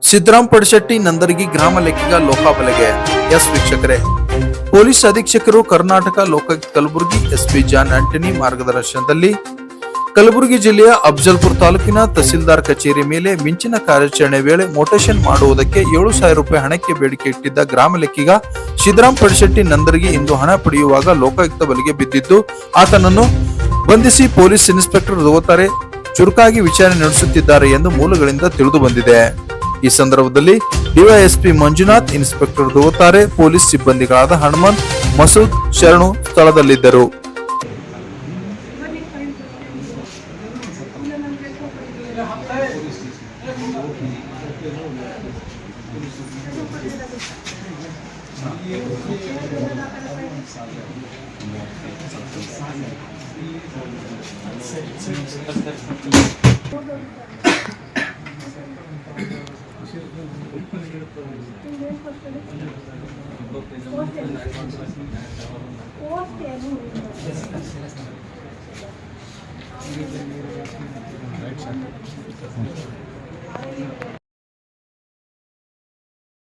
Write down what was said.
ಸಿದ್ದರಾಮ್ ಪಡಶೆಟ್ಟಿ ನಂದರ್ಗಿ ಗ್ರಾಮ ಲೆಕ್ಕಿಗ ಲೋಕಾಬಲೆಗೆ ಎಸ್ ವೀಕ್ಷಕರೇ, ಪೊಲೀಸ್ ಅಧೀಕ್ಷಕರು Karnataka Lokayukta Kalaburagi SP John Antony ಮಾರ್ಗದರ್ಶನದಲ್ಲಿ ಕಲಬುರಗಿ ಜಿಲ್ಲೆಯ ಅಫಜಲ್ಪುರ ತಾಲೂಕಿನ ತಹಸೀಲ್ದಾರ್ ಕಚೇರಿ ಮೇಲೆ ಮಿಂಚಿನ ಕಾರ್ಯಾಚರಣೆ ವೇಳೆ ಮೊಟೇಷನ್ ಮಾಡುವುದಕ್ಕೆ 7,000 ರೂಪಾಯಿ ಹಣಕ್ಕೆ ಬೇಡಿಕೆ ಇಟ್ಟಿದ್ದ ಗ್ರಾಮ ಲೆಕ್ಕಿಗ ಸಿದ್ದರಾಮ್ ಪಡಶೆಟ್ಟಿ ನಂದರ್ಗಿ ಇಂದು ಹಣ ಪಡೆಯುವಾಗ ಲೋಕಾಯುಕ್ತ ಬಲೆಗೆ ಬಿದ್ದಿದ್ದು ಆತನನ್ನು ಬಂಧಿಸಿ ಪೊಲೀಸ್ ಇನ್ಸ್ಪೆಕ್ಟರ್ ಧೋತಾರೆ ಚುರುಕಾಗಿ ವಿಚಾರಣೆ ನಡೆಸುತ್ತಿದ್ದಾರೆ ಎಂದು ಮೂಲಗಳಿಂದ ತಿಳಿದು ಬಂದಿದೆ. ಈ ಸಂದರ್ಭದಲ್ಲಿ DYSP Manjunath, inspector Dhotare, police ಸಿಬ್ಬಂದಿಗಳಾದ ಹನುಮಂತ್, ಮಸೂದ್, ಶರಣು ಸ್ಥಳದಲ್ಲಿದ್ದರು.